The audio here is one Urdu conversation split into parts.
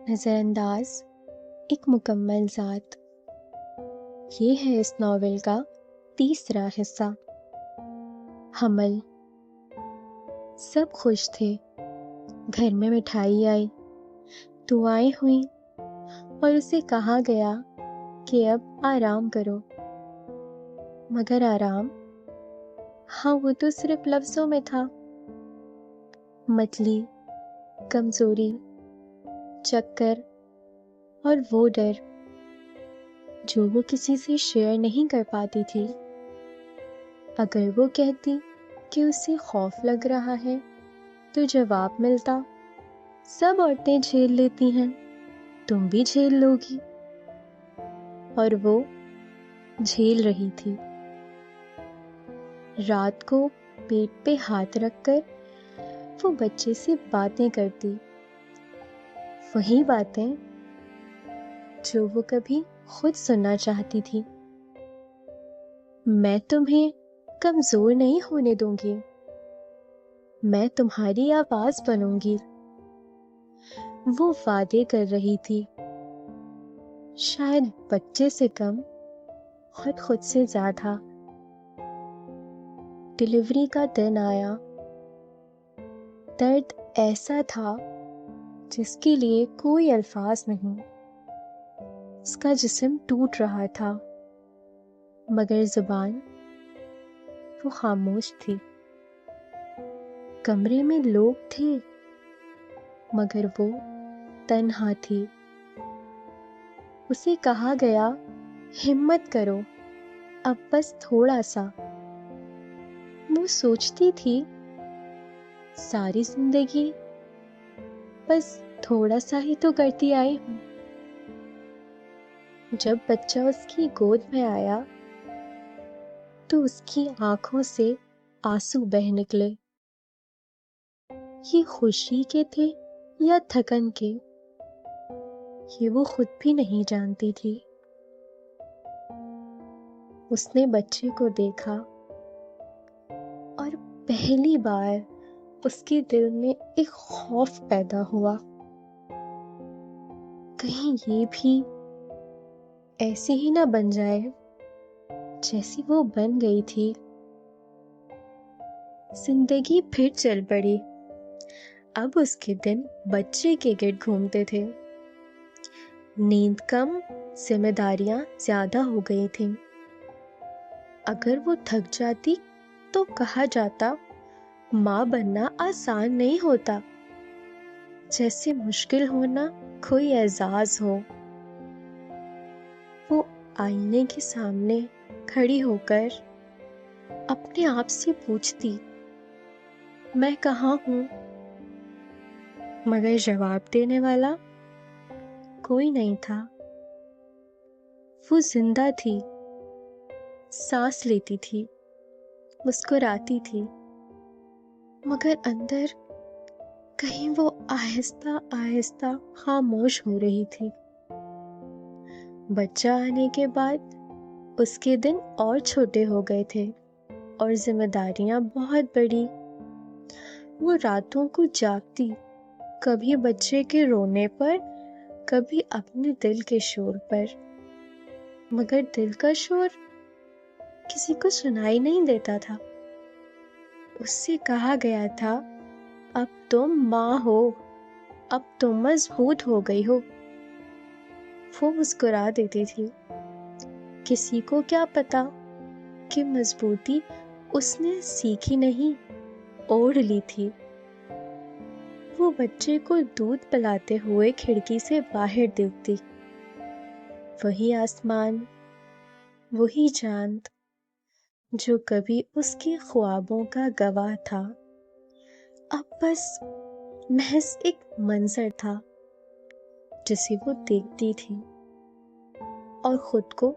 نظر انداز ایک مکمل ذات، یہ ہے اس ناول کا تیسرا حصہ۔ حمل۔ سب خوش تھے، گھر میں مٹھائی آئی، دعائیں ہوئیں اور اسے کہا گیا کہ اب آرام کرو۔ مگر آرام؟ ہاں، وہ تو صرف لفظوں میں تھا۔ متلی، کمزوری، چکر اور وہ ڈر جو وہ کسی سے شیئر نہیں کر پاتی تھی۔ اگر وہ کہتی کہ اسے خوف لگ رہا ہے تو جواب ملتا، سب عورتیں جھیل لیتی ہیں، تم بھی جھیل لو گی۔ اور وہ جھیل رہی تھی۔ رات کو پیٹ پہ ہاتھ رکھ کر وہ بچے سے باتیں کرتی، وہی باتیں جو وہ کبھی خود سننا چاہتی تھی۔ میں تمہیں کمزور نہیں ہونے دوں گی، میں تمہاری آواز بنوں گی۔ وہ وعدے کر رہی تھی، شاید بچے سے کم اور خود سے زیادہ۔ ڈلیوری کا دن آیا۔ درد ایسا تھا جس کے لیے کوئی الفاظ نہیں۔ اس کا جسم ٹوٹ رہا تھا، مگر زبان وہ خاموش تھی۔ کمرے میں لوگ تھے، مگر وہ تنہا تھی۔ اسے کہا گیا، ہمت کرو، اب بس تھوڑا سا۔ وہ سوچتی تھی، ساری زندگی بس تھوڑا سا ہی تو کرتی آئی ہوں۔ جب بچہ اس کی گود میں آیا تو اس کی آنکھوں سے آنسو بہہ نکلے۔ یہ خوشی کے تھے یا تھکن کے، یہ وہ خود بھی نہیں جانتی تھی۔ اس نے بچے کو دیکھا اور پہلی بار اس کے دل میں ایک خوف پیدا ہوا، کہیں یہ بھی ایسی ہی نہ بن جائے جیسی وہ بن گئی تھی۔ زندگی پھر چل پڑی۔ اب اس کے دن بچے کے گرد گھومتے تھے۔ نیند کم، ذمہ داریاں زیادہ ہو گئی تھیں۔ اگر وہ تھک جاتی تو کہا جاتا، ماں بننا آسان نہیں ہوتا، جیسے مشکل ہونا کوئی اعزاز ہو۔ وہ آئینے کے سامنے کھڑی ہو کر اپنے آپ سے پوچھتی، میں کہاں ہوں؟ مگر جواب دینے والا کوئی نہیں تھا۔ وہ زندہ تھی، سانس لیتی تھی، مسکراتی تھی، مگر اندر کہیں وہ آہستہ آہستہ خاموش ہو رہی تھی۔ بچہ آنے کے بعد اس کے دن اور چھوٹے ہو گئے تھے اور ذمہ داریاں بہت بڑی۔ وہ راتوں کو جاگتی، کبھی بچے کے رونے پر، کبھی اپنے دل کے شور پر، مگر دل کا شور کسی کو سنائی نہیں دیتا تھا۔ اس سے کہا گیا تھا، اب تم ماں ہو، اب تم مضبوط ہو گئی ہو۔ وہ مسکرا دیتی تھی۔ کسی کو کیا پتا کہ مضبوطی اس نے سیکھی نہیں، اوڑھ لی تھی۔ وہ بچے کو دودھ پلاتے ہوئے کھڑکی سے باہر دیکھتی۔ وہی آسمان، وہی چاند جو کبھی اس کے خوابوں کا گواہ تھا، اب بس محض ایک منظر تھا جسے وہ دیکھتی تھی اور خود کو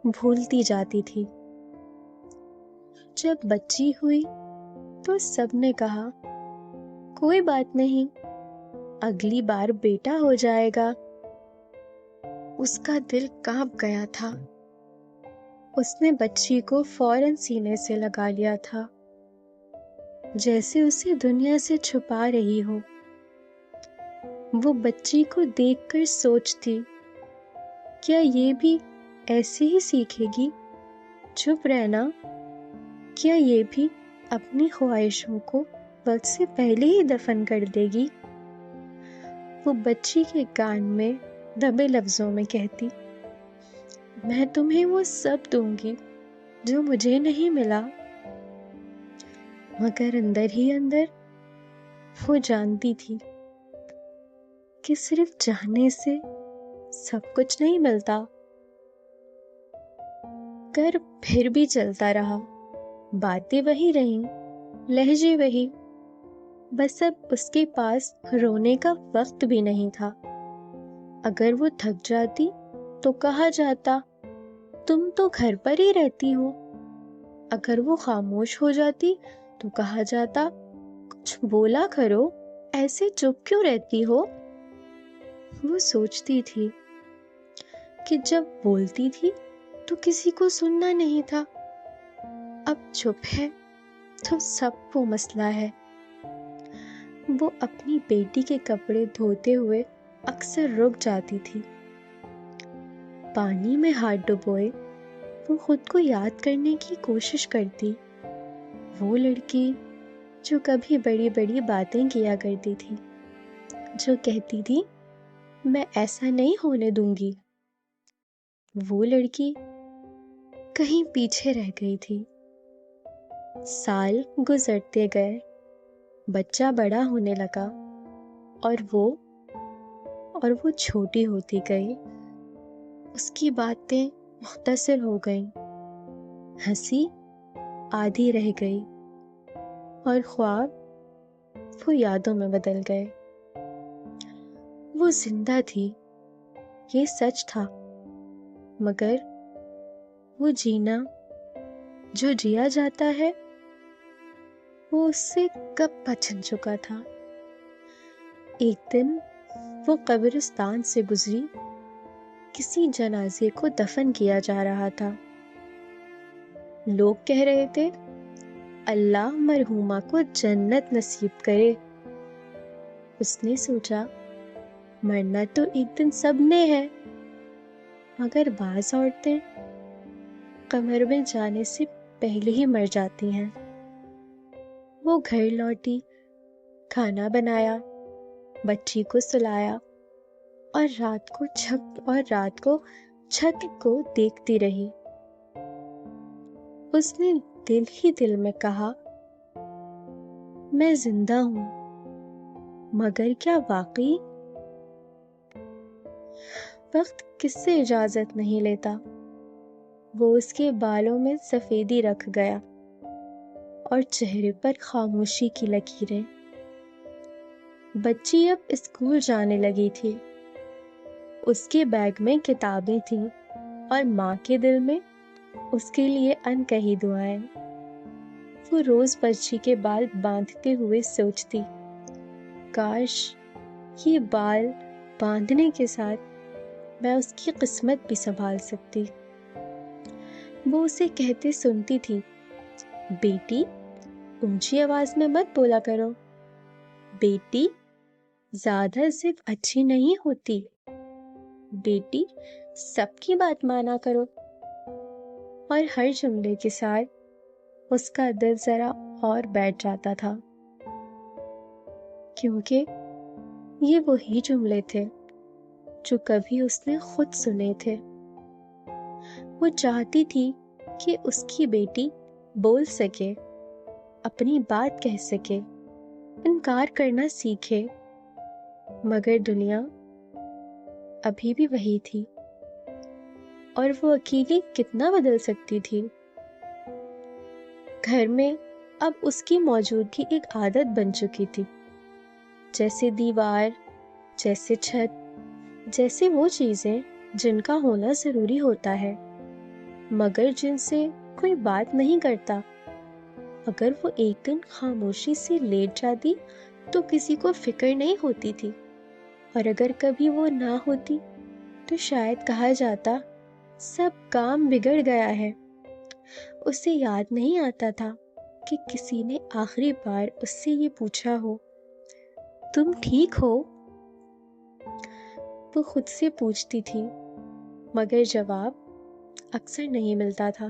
بھولتی جاتی تھی۔ جب بچی ہوئی تو سب نے کہا، کوئی بات نہیں، اگلی بار بیٹا ہو جائے گا۔ اس کا دل کانپ گیا تھا۔ اس نے بچی کو فوراً سینے سے لگا لیا تھا، جیسے اسے دنیا سے چھپا رہی ہو۔ وہ بچی کو دیکھ کر سوچتی، کیا یہ بھی ایسے ہی سیکھے گی چپ رہنا؟ کیا یہ بھی اپنی خواہشوں کو وقت سے پہلے ہی دفن کر دے گی؟ وہ بچی کے کان میں دبے لفظوں میں کہتی، میں تمہیں وہ سب دوں گی جو مجھے نہیں ملا۔ مگر اندر ہی اندر وہ جانتی تھی کہ صرف چاہنے سے سب کچھ نہیں ملتا۔ کر پھر بھی چلتا رہا، باتیں وہی رہیں، لہجے وہی، بس اب اس کے پاس رونے کا وقت بھی نہیں تھا۔ اگر وہ تھک جاتی تو کہا جاتا، تم تو گھر پر ہی رہتی ہو۔ اگر وہ خاموش ہو جاتی تو کہا جاتا، کچھ بولا کرو، ایسے چپ کیوں رہتی ہو؟ وہ سوچتی تھی کہ جب بولتی تھی تو کسی کو سننا نہیں تھا، اب چپ ہے تو سب کو مسئلہ ہے۔ وہ اپنی بیٹی کے کپڑے دھوتے ہوئے اکثر رک جاتی تھی۔ پانی میں ہاتھ ڈبوئے وہ خود کو یاد کرنے کی کوشش کرتی، وہ لڑکی جو کبھی بڑی بڑی باتیں کیا کرتی تھی، جو کہتی تھی میں ایسا نہیں ہونے دوں گی۔ وہ لڑکی کہیں پیچھے رہ گئی تھی۔ سال گزرتے گئے، بچہ بڑا ہونے لگا اور وہ چھوٹی ہوتی گئی۔ اس کی باتیں مختصر ہو گئیں، ہنسی آدھی رہ گئی اور خواب وہ یادوں میں بدل گئے۔ وہ زندہ تھی، یہ سچ تھا، مگر وہ جینا جو جیا جاتا ہے وہ اس سے کب کا چھن چکا تھا۔ ایک دن وہ قبرستان سے گزری، کسی جنازے کو دفن کیا جا رہا تھا۔ لوگ کہہ رہے تھے، اللہ مرحومہ کو جنت نصیب کرے۔ اس نے سوچا، مرنا تو ایک دن سب نے ہے، مگر بعض عورتیں قبر میں جانے سے پہلے ہی مر جاتی ہیں۔ وہ گھر لوٹی، کھانا بنایا، بچی کو سلایا اور رات کو چھت کو دیکھتی رہی۔ اس نے دل ہی دل میں کہا، میں زندہ ہوں، مگر کیا واقعی؟ وقت کس سے اجازت نہیں لیتا۔ وہ اس کے بالوں میں سفیدی رکھ گیا اور چہرے پر خاموشی کی لکیریں۔ بچی اب اسکول جانے لگی تھی۔ اس کے بیگ میں کتابیں تھیں اور ماں کے دل میں اس کے لیے انکہی دعائیں۔ وہ روز بچی کے بال باندھتے ہوئے سوچتی، کاش یہ بال باندھنے کے ساتھ میں اس کی قسمت بھی سنبھال سکتی۔ وہ اسے کہتے سنتی تھی، بیٹی اونچی آواز میں مت بولا کرو، بیٹی زیادہ ضد اچھی نہیں ہوتی، بیٹی سب کی بات مانا کرو۔ اور ہر جملے کے ساتھ اس کا دل ذرا اور بیٹھ جاتا تھا، کیونکہ یہ وہی جملے تھے جو کبھی اس نے خود سنے تھے۔ وہ چاہتی تھی کہ اس کی بیٹی بول سکے، اپنی بات کہہ سکے، انکار کرنا سیکھے، مگر دنیا ابھی بھی وہی تھی، اور وہ اکیلی کتنا بدل سکتی تھی۔ گھر میں اب اس کی موجودگی ایک عادت بن چکی تھی، جیسے دیوار، جیسے چھت، جیسے وہ چیزیں جن کا ہونا ضروری ہوتا ہے مگر جن سے کوئی بات نہیں کرتا۔ اگر وہ ایک دن خاموشی سے لیٹ جاتی تو کسی کو فکر نہیں ہوتی تھی، اور اگر کبھی وہ نہ ہوتی تو شاید کہا جاتا، سب کام بگڑ گیا ہے۔ اسے یاد نہیں آتا تھا کہ کسی نے آخری بار اس سے یہ پوچھا ہو، تم ٹھیک ہو؟ وہ خود سے پوچھتی تھی، مگر جواب اکثر نہیں ملتا تھا۔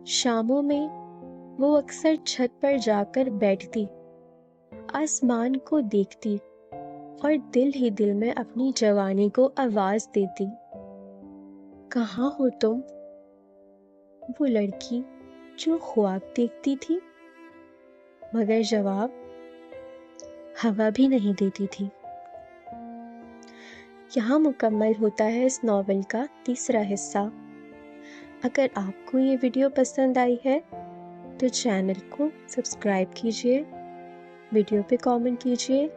شاموں میں وہ اکثر چھت پر جا کر بیٹھتی، آسمان کو دیکھتی اور دل ہی دل میں اپنی جوانی کو آواز دیتی، کہاں ہو تم؟ وہ لڑکی جو خواب دیکھتی تھی مگر جواب ہوا بھی نہیں دیتی تھی۔ یہاں مکمل ہوتا ہے اس ناول کا تیسرا حصہ۔ اگر آپ کو یہ ویڈیو پسند آئی ہے تو چینل کو سبسکرائب کیجیے، ویڈیو پہ کامنٹ کیجیے،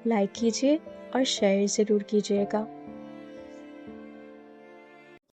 لائک کیجیے اور شیئر ضرور کیجیے گا۔